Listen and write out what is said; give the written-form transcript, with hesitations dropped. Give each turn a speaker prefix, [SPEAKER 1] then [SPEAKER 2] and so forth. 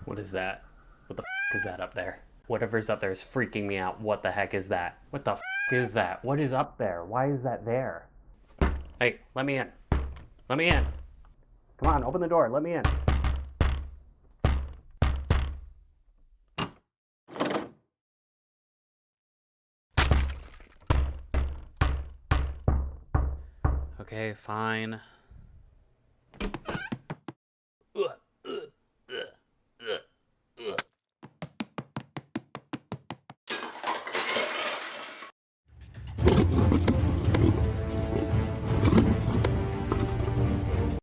[SPEAKER 1] What is that? What the f is that up there? Whatever's up there is freaking me out. What the heck is that? What the f is that? What is up there? Why is that there? Hey, let me in. Let me in. Come on, open the door. Let me in. Okay, fine.